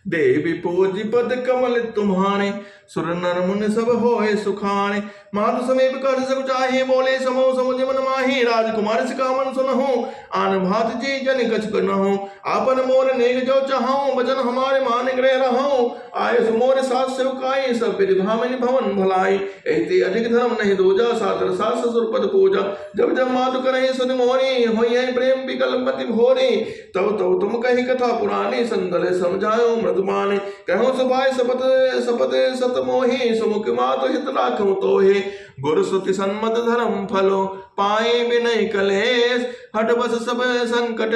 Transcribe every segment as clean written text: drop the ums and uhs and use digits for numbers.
देवी पूज पद कमल तुम्हारे, सुर नर मुनि सब होए सुखाने। माधु समीप कर सक चाहे, बोले समो समुझ मन माही। राजकुमार सिका मन सुनहु, आन भात जी जन कछ करनहु। आपन मोर नेग जो चाहूं, वचन हमारे मान ग्रह रहूं। आयस मोर सास सेवकाई, सब विधि भामिनी भवन भलाई। ऐते अधिक धर्म नहीं दूजा, सादर सास ससुर पद पूजा। जब जब माधु करहि सुध मोरी, होई प्रेम विकल्पति भोरी। तब तब तुम कही कथा पुरानी, संदल समझायो मृदुमानी। कहूँ सुभाय सपत सपत सत मोहि, सुमुख मातु हित राखूं तोहि। गुरु श्रुति सन्मत धर्म फलो, पाए विनय कलेश। हट बस सब संकट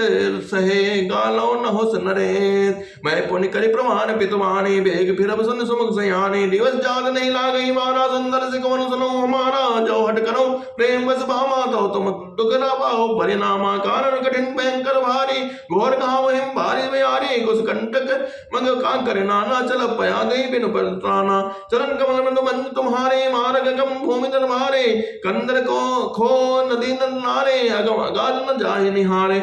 सहे, गालो न होस नरेश। मैं पुण्य करि प्रमाण पितुमानी, बेग फिरब सुन सुमुख सयानी। दिवस जाग नहीं लागई मारा, सुंदर से कवन सुनो हमारा। जो हट करो प्रेम बस भामा, तो तुम दुख ना पाओ परिणामा। कारण कठिन भयंकर भारी, घोर घाव हिम भारी बिहारी। कुछ कंटक मंग का कर नाना, चल पया दे बिनु परत्राना। चरण कमल मृदु मंज तुम्हारे, मार्ग गम भूमि तर मारे। कंदर को खो नदी नारे, अगम अगाध न जाहि निहारे।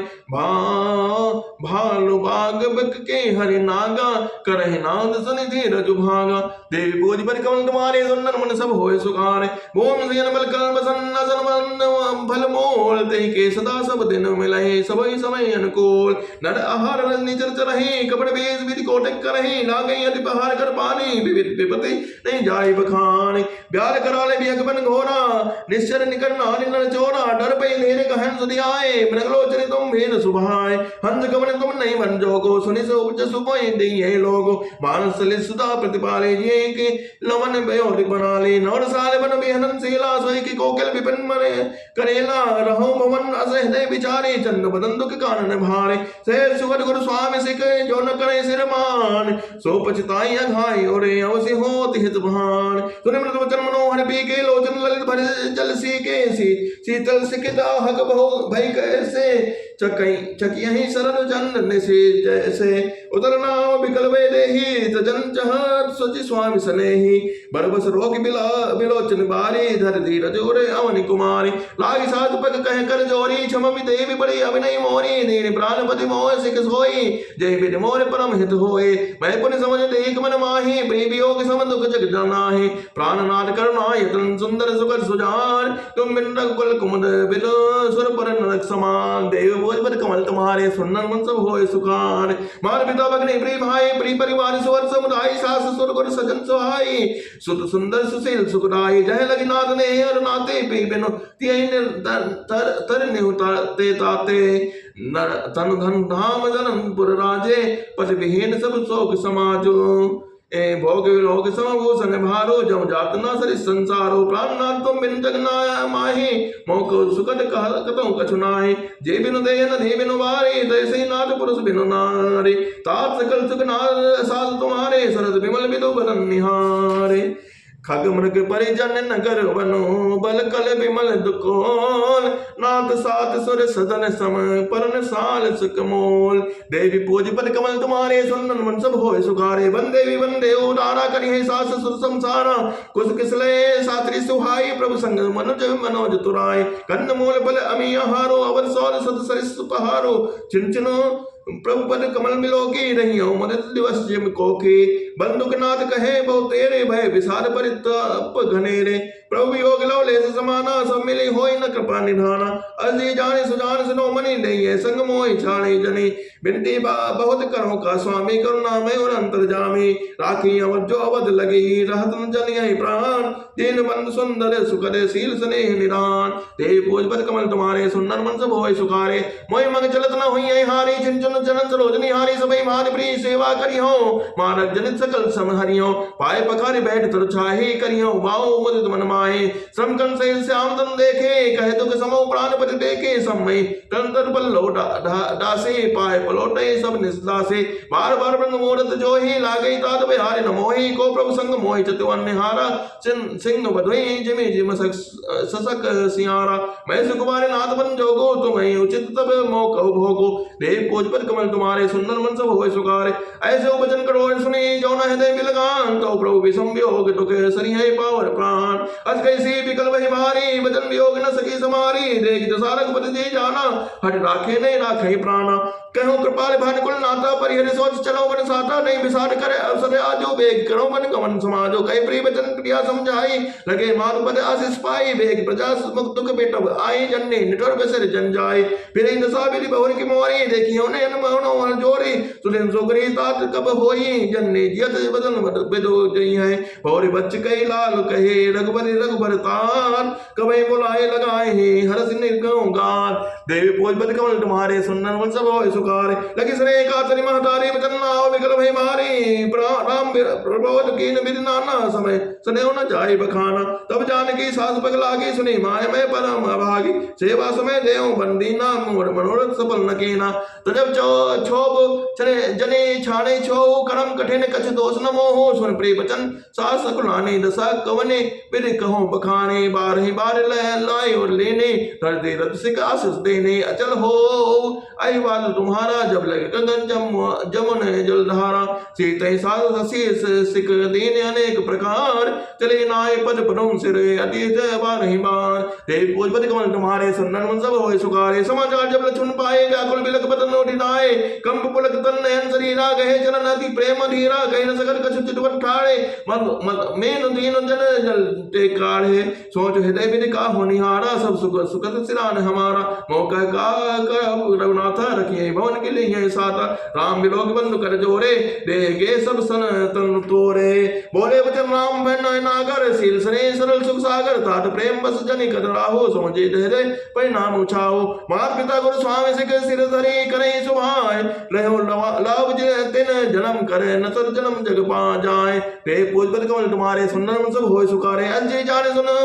भालु बाग बक के हरि नागा, करहि नाद सुनि धीरज भागा। देवी पूज पर कमल तुम्हारे, सुंदर मन सब होए सुखारे। भूमि सियन बल कर बसन सन फल मोल, तेहि के सदा सब दिन मिलहि सबहि समय अनुकूल। नर आहार रजनी चर चरहि, कपड़ बेस विधि कोटक करहि। लागई अति पहाड़ कर पानी, विविध विपति नहीं जाय बखानी। ब्याल कराले बियक बन घोरा, निश्चर निकट नारी नर चोरा। डर पै धेरे कहन सुधि आए, मृगलोचन तुम भेद सुभाए। हंस कवन तुम नहीं बन जोगो, सुनि सो उच्च सुपय दिए लोगो। मानस सलित सुधा प्रतिपाले, जिये के लवन बयोधिक बना ले। नौर साल बन बिहनन सेला, सोई की कोकिल विपिन मरे करेला। रहो भवन अस हृदय विचारे, चंद बदन दुख कानन भारे। सहज सुगत गुरु स्वामी सिख, जो न करे सिर मान। सो पछताई अघाई ओरे, अवसि होत हित भान। सुनि मृत वचन मनोहर पीके, लोचन ललित भर जल सीके। शीतल सिकित हक बहु भय कैसे, चकियहि शरण जन से जैसे। उतर नाम विकल वे देहि, तजन चहत सोचि स्वामी सनेहि। बरबस रोग बिलोचन बारी, धर धीरज ओरे अवनि कुमारी। लागी साध पग कह कर जोरी, क्षमि देवी बड़ी अभिनय मोरी। दीन प्राणपति मोह सिख सोई, जय विधि मोर परम हित होए। मैं पुण्य समझ देख मन माही, प्रिय वियोग सम दुख जग जानाहि। प्राणनाथ करुणा यतन सुंदर सुकर सुजान, तुम बिन रघुकुल कुमुद बिलो सुर पर नरक समान। देव भोज पर कमल तुम्हारे, सुनन मन सब होए सुखान। मार पिता भगनी प्रिय भाई, प्रिय परिवार सुवर समुदाय। सास ससुर गुर सजन सुहाई, सुत सुंदर सुशील सुखदाई। जय लगी नाथ ने और नाते, पी बिनु तियहि तर निहुताते ताते। तन धन धाम जननपुर राजे, पति विहीन सब शोक समाजो। ए भोग विलोक समभूषण भारो, जम जात न सरि संसारो। प्राणनाथ तुम बिन जग न माहि, मोको सुकट कतहु कछु नाहि। जे बिनु देह न धे बिनु वारे, तैसे नाथ पुरुष बिनु नारी। तात सकल सुख नार साध तुम्हारे, सरद विमल विदु बदन निहारे। खग मृग परिजन नगर वनो, बल कल विमल दुकोल। नाथ सात सुर सदन सम, परन साल सुख मोल। देवी पूज पद कमल तुम्हारे, सुनन मन सब होए सुखारे। वंदे भी वंदे उदारा, करिहे सास ससुर संसारा। कुश किसले सात्री सुहाई, प्रभु संग मनुज मनोज तुराय। कंद मूल बल अमी आहारो, अवर सौर सत सरिस पहारो। चिंचनो प्रभु पद कमल मिलो की, रहियो मदद दिवस जिम कोकी। बंदुक नाथ कहे बहु तेरे, भय विषाद परिताप घनेरे। प्रभु योग लो लेस समाना, सब मिली होई न कृपा निधाना। अजी जाने सुजान सुनो मनी, नहीं संग मोहि छाड़े जनी। बिनती बहुत करो का स्वामी, करुणा में और अंतर्जामी। राखी अवध जो अवध लगी, रहत न जनियै प्राण। दीन बंधु सुंदर सुखद, शील स्नेह निदान। देव पूज पद कमल तुम्हारे, सुंदर मन सब होए सुखारे। मोहि मंग चलत न हुई हारी, चिंचन चरण सरोजनी हारी। सबई मान प्रिय सेवा करियो, मानक जनित सकल सम हरियो। पाए पखारे बैठ तर छाहे, करियो बाओ मुदित मन माहे। श्रम कन से श्याम तन देखे, कहे दुख समो प्राण पति देखे। समय कंतर पल्लो दासे, पाए पलोटे सब निस्दासे। बार बार ब्रह्म मुहूर्त जोहि, लागई तात बिहारे न मोहि। को प्रभु संग मोहि चतुवन निहारा, सिंह बधुई जिमि जिम ससक सियारा। मैं सुकुमार नाथ बन जोगो, तुम्हें उचित तब मोह भोगो। देव पूज पर कमल तुम्हारे, सुंदर मन सब होए सुखारे। ऐसे वचन करो सुनी, जो न हृदय बिलगान। तो प्रभु विषम वियोग दुख, सरि है पावर प्राण। अस कैसी विकल वही भारी, वचन वियोग न सकी समारी। देख दसारक पति दे जाना, हट राखे नहीं राखे प्राणा। कहो कृपाल भानुकुल नाथा परिहर सोच चलो बन साथा नहीं विसार करे अवसर आजो बेग करो मन गमन समाजो कई प्रिय वचन क्रिया समझाई लगे माधु पद आशीष पाई बेग प्रजा मुक्त दुख बेटब आई जन्ने निठोर बसर जन जाए फिर दशा बिधि बहुर की मोरी देखी होने अनमोनो जोरी सुलिन सुगरी तात कब होई जन्ने जियत बदन बेदो जई है बहुरी बच्च कई लाल कहे रघुबरी रघुबर तार कबई बुलाए लगाए हर सिंह गान देवी पोजपति कमल तुम्हारे सुनन मन सब होय सुखारे लगी सने कातरी महतारी बचन नाव विकल भई मारी राम प्रबोध कीन बिद नाना समय सने न जाय बखाना तब जानकी सास पग लागी सुनी माय में परम अभागी सेवा समय देव बंदी नाम मोर मनोरथ सफल न कीना तजब छोब चने जने छाने छो करम कठिन कछ दोष न मोह सुन प्रिय बचन सास सकुलाने दशा कवने बिद कहो बखाने बारहि बार लाए और लेने हृदय रथ सिक आशीष देने अचल हो अहिवाल तुम्हारा जब लगे कंगन जमुन जलधारा सीत साध शीस सिक दीन अनेक प्रकार चले नाय पद पदों सिर अतीत बारहि बार देव भोजपति कमल तुम्हारे सुनन मन सब होय सुखारे समाचार जब लछुन पाए व्याकुल बिलक बदन उठिनाए कंप पुलक तन नयन शरीरा गहे चरण अति प्रेम धीरा कहि न सकल कछु चितवन ठाड़े मेन दीन जन जल ते काढ़े सोच हृदय विधि का होनिहारा सब सुख सुखद सिरान हमारा मौका का रघुनाथ रखिए भवन के लिए साता राम बिलोक बंधु कर जोरे देगे सब सन तन तोरे बोले वचन राम बन नागर सील सने सरल सुख सागर तात प्रेम बस जनि कद राहो समझे धरे परिणाम उछाओ मात पिता गुरु स्वामी सिख सिर धरि करे सुभाय रहो लाभ तिन जन्म करे नसर जन्म जग पा जाए ते पूजपति कमल तुम्हारे सुंदर सब होय सुखारे अंजे जाने सुनो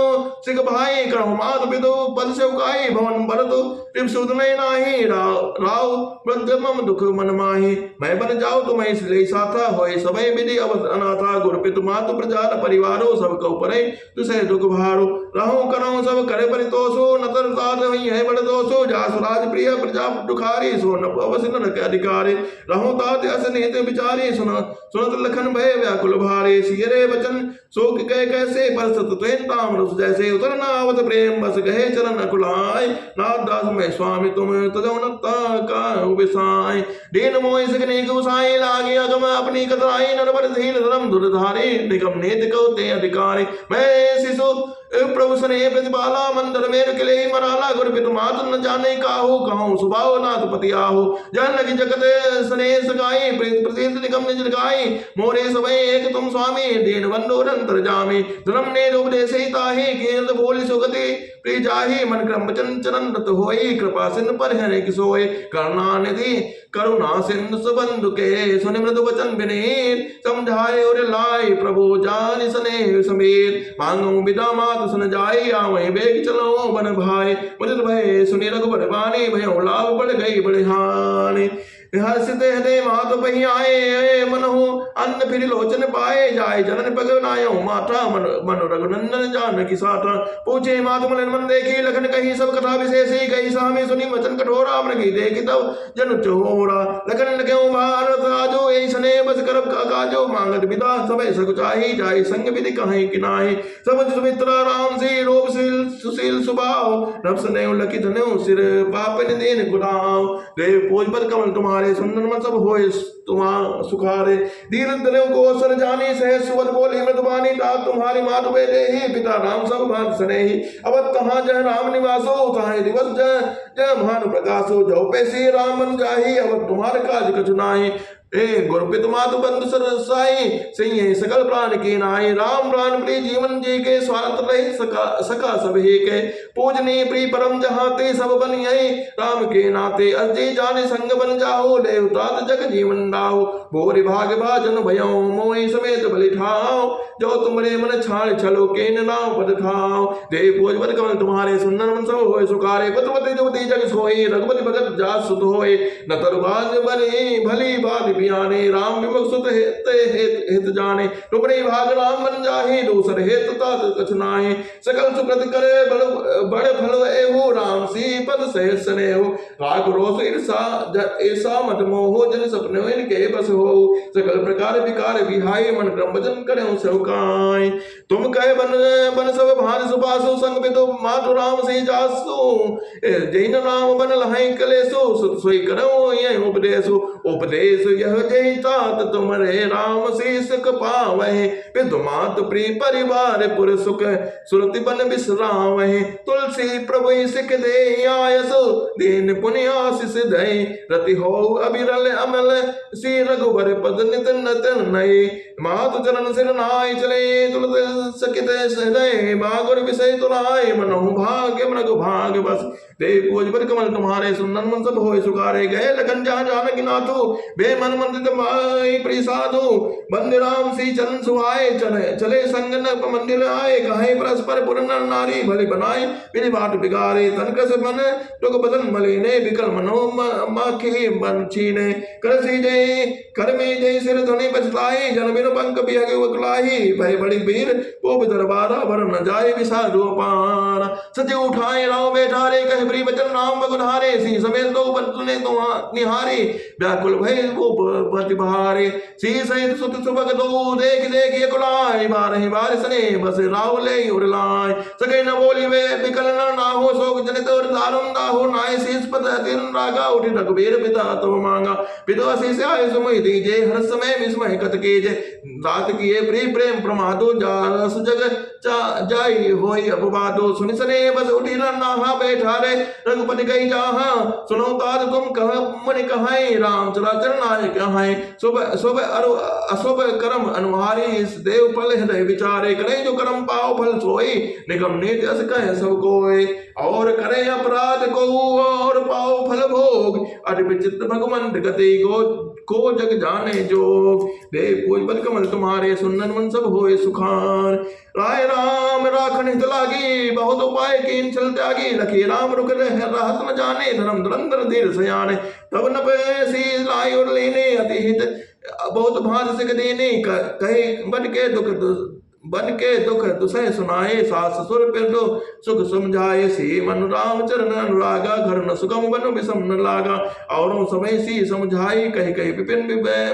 सिख भाई करो मात पितु पद से उकाई भवन भरत प्रेम सुध में नाही राव वृद्ध मम दुख मन माही मैं बन जाओ तुम्हें इसलिए साथा होए सबय विधि अवत अनाथा गुरु पितु मातु प्रजा परिवारो सब कौ परे तुसे दुख भारो रहो करो सब करे परितोषो नतर साध हुई है बड़ दोषो जासु राज प्रिय प्रजा दुखारी सो न अवश्य न रखे अधिकारी रहो तात अस निहित विचारी सुनत लखन भय व्याकुल भारे सियरे वचन शोक कह कैसे पर सत त्वेन ताम रस जैसे उतर नावत प्रेम बस गहे चरण अकुलाय नाथ दास में स्वामी तुम तजौनता का विसाय दीन मोहि सकने गुसाई लागे अगम अपनी कतराई नरवर धीन धर्म दुर्धारी निगम नेत कौते अधिकारी मैं शिशु प्रभु सने प्रतिपाला मंदिर में किले मराला गुरु पितु मात न जाने काहू कहूँ सुभाव नाथ पति आहु जन लगी जगत सने सगाई प्रसिद्ध निगम निज गाई मोरे समय एक तुम स्वामी दीन बंधु अंतर जामी धर्म ने उपदेश ताहि कीर्त बोली सुगति प्रिय जाहि मन क्रम वचन चरण रत होई कृपा सिंधु पर हरे किसोय करुणा निधि करुणा सिंधु सुबंधु के सुनि मृदु वचन विनीत समझाए और लाई प्रभु जान सने समीर मांगो विदा मात सुन जाई आवै बेग चलो बन भाई मुदित भय सुनि रघुबर बानी भयो लाभ बढ़ गई बड़े हानि हर्षते हृदय मात पही आए मनहु अन्न फिर लोचन पाए जाए जनन पग नायो माता मन रघुनंदन जान की साथा पूछे मात मन मन देखी लखन कही सब कथा विशेषी कही सामी सुनी वचन कठोरा मन की देखी तब जन चोरा लखन क्यों भारत आजो यही सने बस करब काजो मांगत विदा समय सकुचाही जाय संग विधि कहीं किनाही समझ सुमित्रा राम से रूप सुशील सुभाव नफ्स ने लखी धनो सिर पाप निदेन गुनाव देव पोजपत कमल तुम्हारे सुंदर मन सब होए तुम्हारा सुखारे दीन दले को सर जानी सह सुवद बोली मृदबानी ता तुम्हारी मात वे देही पिता राम सब भांत स्नेही अब तहाँ जह राम निवासो ताहे दिवस जह भानु प्रकाशो जो पैसी राम मन जाही अब तुम्हारे काज कछु नाही ए गुरपित मातु बंधु सरसाई सिंह सकल प्राण के नाई राम प्राण प्रिय जीवन जी के स्वार्थ रहे सका सब ही के पूजनी प्रिय परम जहाँ ते सब बन राम के नाते अजय जाने संग बन जाओ ले उतार जग जीवन दाओ भोरि भाग भाजन भयो मोहि समेत बलि ठाओ जो तुमरे मन छाड़ छलो के नाम पद खाओ देव भोजपत कमल तुम्हारे सुंदर मन सब होए सुखारे पतवती जुवती जग सोई रघुपति भगत जात सुत होए न तरुबाज बने भली बात बियाने राम विमुख सुत हित जाने टुकड़े भाग राम बन जाहि दूसर हित तात कछ नाहि सकल सुकृत करे बड़ फल एहु राम सी पद सहस स्नेहु राग रोष ईर्षा ऐसा मत मोहो जन सपने के बस हो, सकल प्रकार विकार विहाय मन क्रम भजन करें सौकाय। तुम कहे बन बन सब भान सुपासो, संग में तो मातु राम से जासो, जैन नाम बन लहाई कलेसो, सुत सोई करो यह उपदेशो, उपदेश यह जय तात तुम्हारे राम शीस पावहे, पितु मातु प्रिय परिवार पुर सुख सुरति बन विश्रामहे, तुलसी प्रभु सिख दे आयसो, दीन पुण्य आशीष दय, रति हो अबिरल अमल श्री रघुबर पद नित नतन नये, मातु चरण सिर नाय चले तुलत सकित हृदय, बागुर विषय तुलाय मनो भाग्य मृग भाग बस, देव पूज पर कमल तुम्हारे सुनन मन सब होय सुखारे, गए लगन जहाँ जानकी नाथो, बे मन मंदिर माई प्रिय साधु, बंदे राम सी चरण सुहाए, चले संगन मंदिर आए, कहे परस्पर पुर नर नारी, भले बनाए बिनि बाट बिगारे, तन कस मन टुक बदन मलिने, विकल मनो माखे बन छीने, कर सी जय कर में जय सिर धुनि बचलाए, जन बिन पंख बिहगे उकलाही, भय बड़ी वीर वो दरबारा, भर न जाए विसारो पारा, सच उठाए राव बैठारे, कहे प्रिय वचन राम बगुधारे, सी समेत दो बंतुने तो निहारे, व्याकुल भय वो प्रतिभारे, सी सहित सुत सुभग दो, देख देख ये कुलाय, बारहि बार सने बस राव ले उड़लाय, सके न बोली वे विकल न हो, शोक जनित और दारुण दाहो, नाय शीस पद दिन रागा, उठि रघुबीर पिता तब मांगा, पिता शीस आय सुमय दीजे, हर समय विस्मय कत कीजे, रात किए प्रिय प्रेम प्रमादो, जास जग जाई होई अपवादो, सुनि सने बस उठी नाहा बैठारे, रघुपति गई जहाँ, सुनो तात तुम कह मन कहाई, राम चराचर नाय कहाई, शुभ शुभ अशुभ कर्म अनुहारी, इस देव फल हृदय विचारे, करे जो कर्म पाओ फल सोई, निगम नीति अस कहे सब कोई, और करे अपराध को और पाओ फल भोग, अति विचित्र भगवंत गति को जग जाने जोग, देव पूज बल कमल तुम्हारे सुनन मन सब होए सुखान, राय राम राखन हित लागी, बहुत उपाय कीन चल त्यागी, लखी राम रुक रहत न जाने, धर्म धुरंधर धीर सयाने, तब न पैसी लाई और लेने, अति हित बहुत भार सिख देने, कहे बन के दुख दुसह सुनाए, सास ससुर पिर दो सुख समझाए, सी मन राम चरण अनुरागा, घर न सुगम बन विषम न लागा, और समय सी समझाई, कही कही विपिन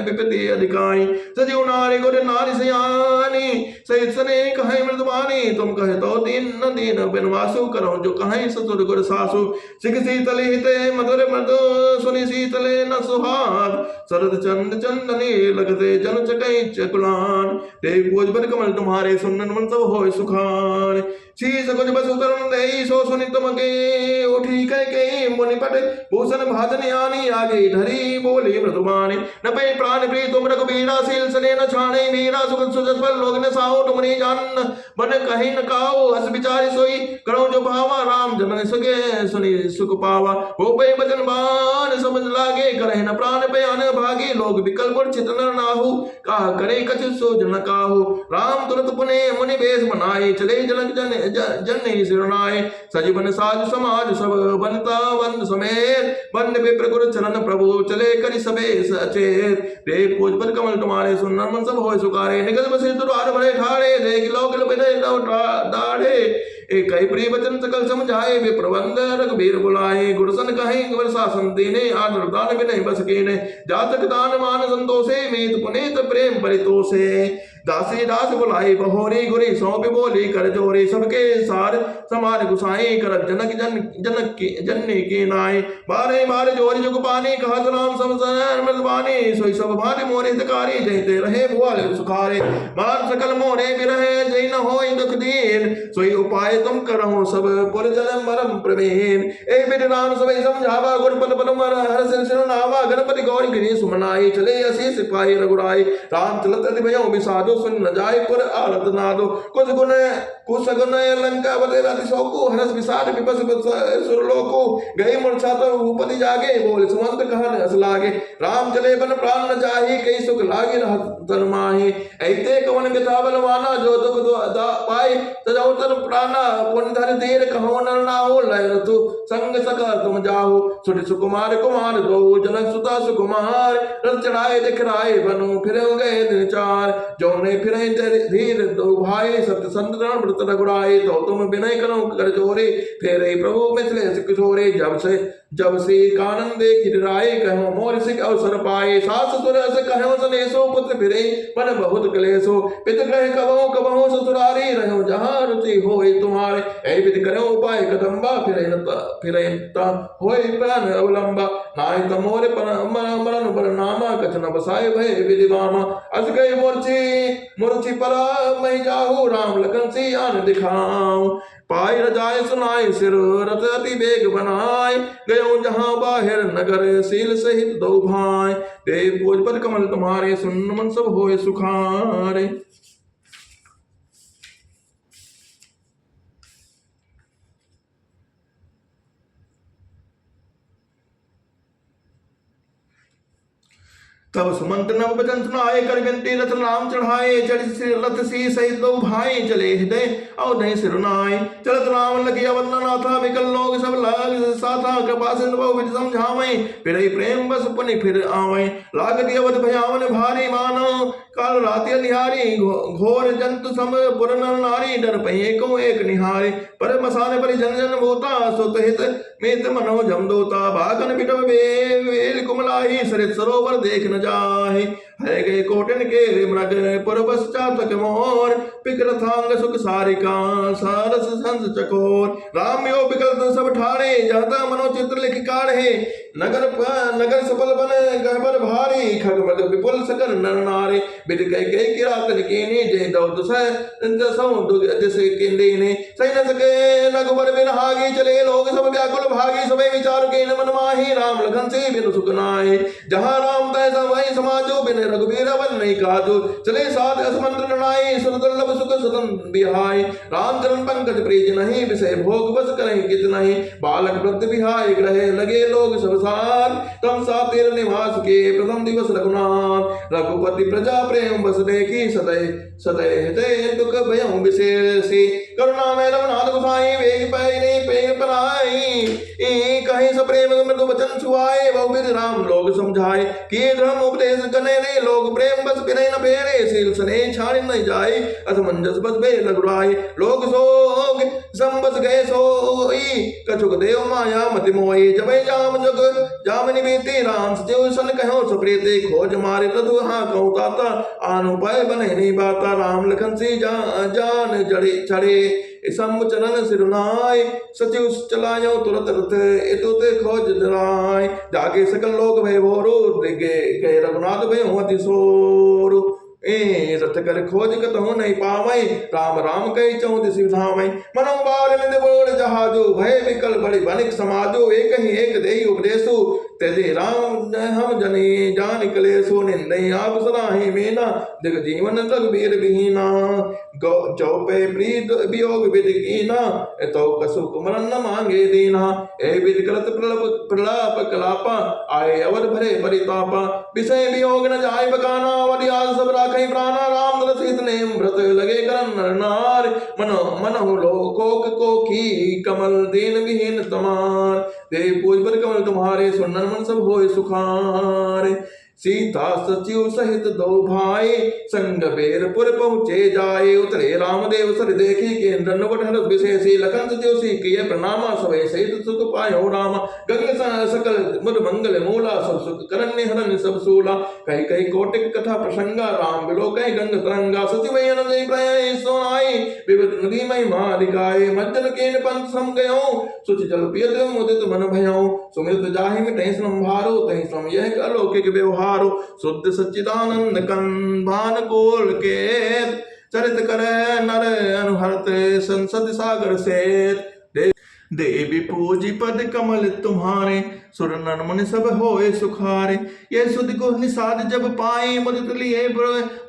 विपति अधिकाई, सजीव नारी गुर नारी सयानी, सहित सने कहे मृदुबानी, तुम कहे तो दीन न दीन बिनवासु, करो जो कहे ससुर गुर सासु, सिख शीतल हिते मधुर मृदु, सुनि शीतले न सुहाग, शरद चंद चंदनी लगते जन चकई चकुलान, देव भोज बन कमल तुम्हारे सुनन मन सब होय सुखान, शीस कुछ बस उतरन दई, सो सुनि तुम के उठी कह के मुनि पट, भूषण भाजन आनी, आगे धरी बोली मृदुबानी, न पे प्राण प्रिय तुम रघुबीरा, शील सने न छाने मीरा, सुख सुजस पर लोग न साओ, तुम नहीं जान बन कहीं न काओ, हस विचारी सोई करो जो भावा, राम जनन सुखे सुनि सुख पावा, हो पे बचन बान समझ लागे, करे न प्राण बयान भागी, लोग विकल मूर्छित न नाहु, कहा करे कछु सो जन काहू, राम तुरंत पुने मुनि बेश बनाए, चले जनक जन सिरनाए, सजीवन साज समाज सब बनता वंद समेत, वंद विप्र गुरु चरण प्रभु, चले करि सबे सचेत, देव पूज पर कमल तुम्हारे सुनन मन सब होय सुखारे, निकल बसे द्वार भरे ठाड़े, देख लोक विनय दाढ़े, एक कई प्रिय वचन सकल समझाए, विप्रबंध रघुबीर बुलाए, गुरसन कहे वर शासन देने, आदर दान विनय बस केने, जातक दान मान संतोषे, मीत पुनीत प्रेम परितोषे, दासी दास बुलाई बहोरी, गुरी सौंप बोली कर जोरी, सबके सार समार गुसाई, करक जनक जननी की नाई, बारे बार जोरी जुग पानी, कहत राम समसन मृदबानी, सोई सब भांति मोरे हितकारी, जयते रहे भुआल सुखारे, मान सकल मोरे बिरहे, जय न होय दुख दीन, सोई उपाय तुम करहु सब पुर जन मरम प्रवीण, एक बिट राम सबई समझावा, गुर पद पद मर हर सिर नावा, गणपति गौरी गिरी सुमनाई, चले असी सिपाही रघुराई, राम चलत अति भयो विसादो, सुन न जाय पुर आरत नादो, कुछ गुण लंका बदे राति शोको, हरस विषाद विपस सुरलोको, गई मूर्छा तो भूपति जागे, बोल सुमंत कहन हस लागे, राम चले बन प्राण न जाही, कई सुख लागे रहत तन माही, ऐते कवन व्यथा बलवाना, जो दुख पाई तजौ तन प्राणा, पुण्य धर धीर कहो नर नाहो, लय ऋतु संग सका तुम जाहो, सुट सुकुमार कुमार दो, जनक सुता सुकुमार, रथ चढ़ाए दिखराए बनु, फिर गए दिन चार, जो मुने फिर धीर दो भाई सत्य संतरण व्रत रघुराए तो तुम विनय करो कर जोरे फेरे प्रभु मिथिले किशोरे जब से कानन देख राय कहो मोर सिख अवसर पाए सास सुर अस कहो सनेसो पुत्र फिरे मन बहुत क्लेशो पित ग्रह कबहु कबहु ससुरारी रहो जहाँ रुचि होए तुम्हारे ऐ विधि करो उपाय कदम्बा फिरता होए प्राण अवलंबा नाय तमोरे मरण पर नामा कचन बसाए भय विधि मामा अस गए मूर्छी परा मही जाहू राम लखन सी आन दिखाऊं पाई रजाए सुनाए सिर रथ अति बेग बनाए गयो जहां बाहर नगर सील सहित दो भाई देव भोज पर कमल तुम्हारे सुन मन सब होए सुखारे। तब सुमंत नव बचन सुनाए कर विनती रथ नाम चढ़ाए चढ़ी रथ सी सहित दो भाई चले हृदय और नहीं सिरुनाए चलत राम लगिया वंदना था विकल लोग सब लाग साथा कृपा सिंधु बहु विधि समझावे फिर प्रेम बस पुनि फिर आवे लाग दिया वध भयावन भारी मानो काल राति निहारी घोर जंतु सम पुर नर नारी डर पहे को एक निहारे पर मसाने पर जन जन भूता सुत हित मित मनो जमदोता भागन बिटव वेल कुमलाई सरित सरोवर देख न जाहे है गए कोटन के मृग पुर पश्चात मोर पिकरथांग सुख सारिका सारस संस चकोर राम यो विकल्प सब ठाणे जाता मनो चित्र लिख काढ़े नगर सफल बन गहबर भारी खग मृग विपुल सकल नर नारे बिद कई किरातन कीनी जय दौद जैसे किंदीने सही न सके रघुबर बिन हागी चले लोग सब व्याकुल भागी सबे विचार के मन माही राम लखन से बिन सुख नाहि जहाँ राम तय वही समाजो बिन रघुबीर वन नहीं काजो चले साथ असमंत्र नाई सुरदुर्लभ सुख सदन बिहाय राम चरण पंकज प्रीज नहीं विषय भोग बस करें कित नहीं बालक वृद्ध बिहाय ग्रहे लगे लोग सब साथ तम सातिर निवास के प्रथम दिवस रघुनाथ रघुपति प्रजा प्रेम बस देखी सदै सदै हृदय दुख भयं विशेषी करुणा में रघुनाथ गोसाई वेग पैनी पेग पराई कहीं सब प्रेम मृदु वचन सुहाए बहुविध राम लोग समझाए किए धर्म उपदेश कने रे लोग प्रेम बस बिने न बेरे सील सने छाड़ न जाए असमंजस बस बे लगुराए लोग सोग संबस गए सोई कछुक देव माया मति मोई जबै जाम जग जामनि बीती राम सचिव सन कहो सप्रीते खोज मारे रधु हाँ कहूँ ताता आनु पाए बने नहीं बाता राम लखन सी जान जड़े चढ़े चरण सिरुनाय सचिव चलायो तुरत रथ इतुते खोज जराय जागे सकल लोग भय भोरो गए रघुनाथ भय अति सोरु ए रथ कर खोज कतहु नहीं पावै राम राम कही चौद सिधावै मनो बाल निंद बोल जहाजो भय विकल बड़े बनिक समाजो एक ही एक देहि उपदेशु तेजे राम हम जने जान कलेसो निंदई आप सराहे मेना जग जीवन रघुबीर विहीना चौपे प्रीत वियोग विधि कीना तो कसु कुमरन न मांगे दीना ए विधि करत प्रलाप कलापा आए अवध भरे परितापा विषय वियोग न जाय बगाना अवधि आज सब राखई प्राणा राम रसित ने व्रत लगे करन नर नार मनो लोकोक को की कमल दीन विहीन तमार देव पूज पर कमल तुम्हारे सुनन मन सब होए सुखारे सीता सचिव सहित दो भाई संग बेरपुर पहुँचे जाए उतरे रामदेव सर देखी के दंडवट हर विशेषी लखन सचिव सी किए प्रणामा सभय सहित सुख पायो राम गंग सकल मुद मंगल मूला सब सुख करन्य हरन सब सूला कई कई कोटिक कथा प्रसंगा राम बिलो कई गंग तरंगा सचिव जय प्रय सोनाई विविध नदी मई मालिकाए मज्जन केन पंथ सम गयो सुचि जल पियत मुदित मन भयो सुमित जाहि मिटै संभारो तहि सम यह अलौकिक व्यवहार शुद्ध सच्चिदानंद कंभान गोल के चरित करे नर अनुहरत संसद सागर से देवी पूजी पद कमल तुम्हारे सुर नर मुनि सब होए सुखारे ये सुध को निषाद जब पाए मुदित लिए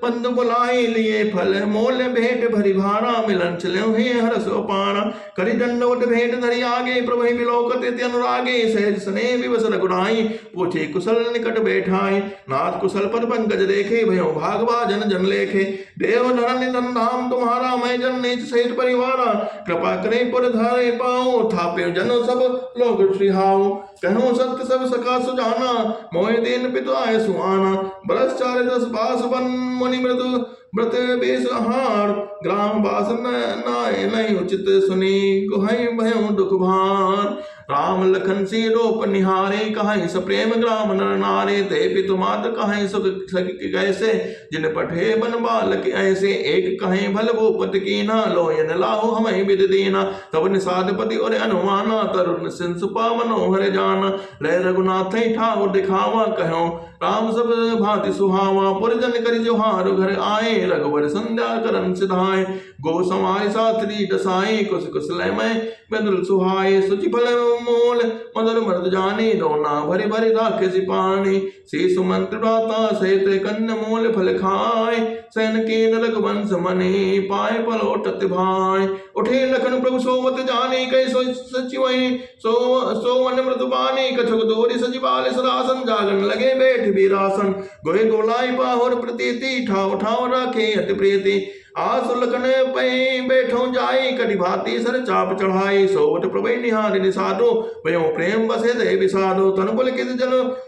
पंद बुलाए लिए फल मोल भेंट भरी भारा मिलन चले हे हरस पाना करि दंडवत भेंट धरि आगे प्रभु विलोकत अनुरागे सहज स्नेह विवस रघुनाई पूछे कुशल निकट बैठाई नाथ कुशल पद पंकज देखे भयो भागवा जन जन लेखे देव नर निधन नाम तुम्हारा मैं जन नीच सहित परिवारा कृपा करे पुर धारे पाओ थापे जन सब लोग श्रीहाओ कहो सत्य सब सका सुजाना मोहि दीन पितु आय सुहाना बरस 4 10 बास बन मुनि मृदु व्रत बेस आहार ग्राम वास नाय नहीं उचित सुनी गुहै भयो दुख भार राम लखन से रूप निहारे कहाई सप्रेम ग्राम नर नारे ते पितु मात कहाई सुख सखी कैसे जिन पठे बन बालक ऐसे एक कहे भल भूपत कीना लोयन लाहो हमें विद दीना तब निषाद पति और अनुमाना तरुण सिंसुपा मनोहर जाना लय रघुनाथ ठाकुर दिखावा कहो राम सब भांति सुहावा पुरजन करि जोहार घर आए रघुवर संध्या करन सिधाए गो समाय साथरी दसाई कुछ कुछ लय में बदल सुहाए सुचि फल मोल मदर मर्द जानी रोना भरी भरी राखे सिपानी शीस मंत्र दाता सहित कन्न मूल फल खाए सैन कीन रघुवंश मने पाए पलोटत भाई उठे लखन प्रभु सोवत जानी कै सचिवई सोवन मृदुबानी कछुक दोरी सचिवाल सरासन जागन लगे बैठ बीरासन गोहे गोलाई बाहुर प्रतीति ठाव ठाव राखे अति प्रीति आसुलकन पै बैठो जाई कटि भाती सर चाप चढ़ाई सोवत प्रभु निहार निसादो भयो प्रेम बसे दे विसादो तन पुलकित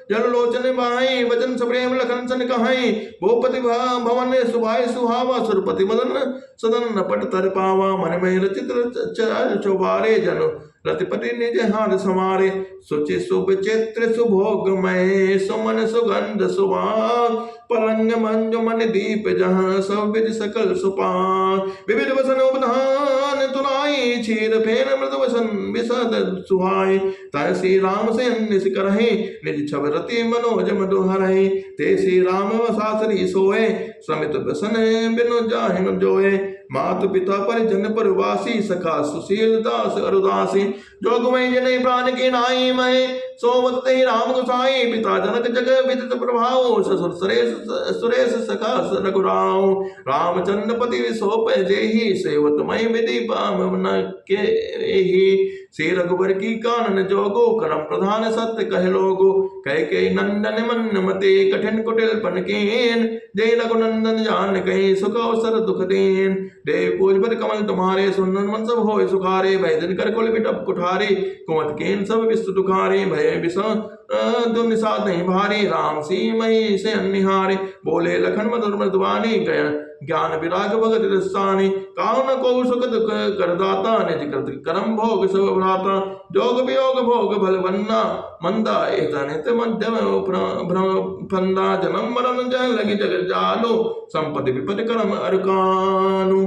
जल लोचन बाई वचन सप्रेम लखन सन कहाई भूपति भवन सुभाय सुहावा सुरपति मदन सदन नपट तर पावा मन में रचित चौबारे जन रतिपति निज हार समारे सुचि शुभ चित्र सुभोगमय सुमन सुगंध सुवाग पलंग मंजुमन दीप जहाँ सब विधि सकल सुपान विविध वसन उपधान तुलाई क्षीर फेन मृद वसन विशद सुहाय तय श्री राम से अन्य करहे निज छब रति मनोज मधुहरहि ते श्री राम वसासरी सोए समित वसन बिनु जाहिन जोए मातु पिता परिजन परवासी सखा सुशील दास अरुदासी जो गुमई जने प्राण के नाई महे सोवत ही राम गोसाई पिता जनक जग विदित प्रभाव ससुर सुरेश सखा रघुराव रामचंद्र पति विसोप जेहि सेवत मई विधि पाम के ही श्री रघुवर की कानन जोगो करम प्रधान सत्य कह लोगो कह के नंदन मन मते कठिन कुटिल पनकेन जय रघुनंदन जान कहे सुख अवसर दुख देन देव पूज पर कमल तुम्हारे सुनन मन सब होय सुखारे भय दिन कर कुल बिटप कुठारे कुमत केन सब विश्व दुखारे भय विषम तुम निषाद नहीं भारी राम सी मई से अन्निहारे बोले लखन मधुर मृदुवानी गय ज्ञान विराग भगत रसानी काउ न को सुख दुख करदाता निज कृत करम भोग सब भ्राता जोग वियोग भोग भल बन्ना मंदा एतनित मध्यम फंदा जन्म मरण जय लगी जग जालो संपत्ति विपद करम अरकानु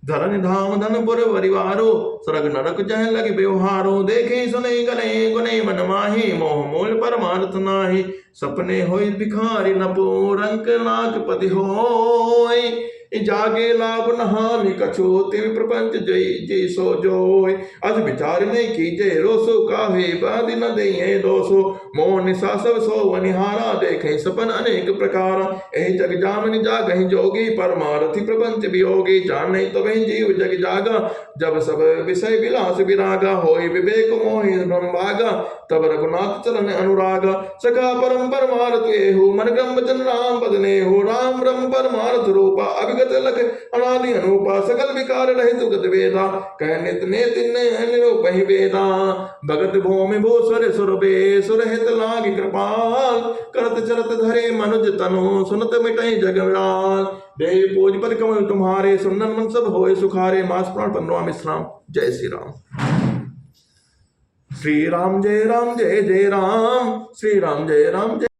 धरन धाम धनपुर परिवारो स्वर्ग नरक जह लगे व्यवहारो देखे सुने गने गुने मन माही मोह मूल परमार्थ नाही सपने होई भिखारी नपो रंक नाक पति होय जागे लाभ नहानि कछो तिव प्रपंच जय जय सो जोय अज विचार नहीं कीजे रोसो काहे बादि न दे दोसो मोह निशा सब सो वनिहारा देखे सपन अनेक प्रकार ए जग जामनि जागहि जोगी परमारथि प्रपंच वियोगी जाने तो वही जीव जग जागा जब सब विषय विलास विरागा होय विवेक मोहि ब्रह्मभागा तब रघुनाथ चरण अनुरागा सखा परम परमार्थ एहु मन क्रम वचन राम पदने हो राम ब्रह्म परमार्थ रूपा अभिगत लख अनादि अनूपा सकल विकार रहित गत वेदा कह नित नेत निरूपहि वेदा भगत भूमि भूस्वर सुरबे सुरहित लाग कृपाल करत चरत धरे मनुज तनु सुनत मिटहि जग विराल देव पूज पद कमल तुम्हारे सुनन मन सब होय सुखारे मास प्राण 15वां विश्राम जय श्री राम श्री राम जय जय राम श्री राम जय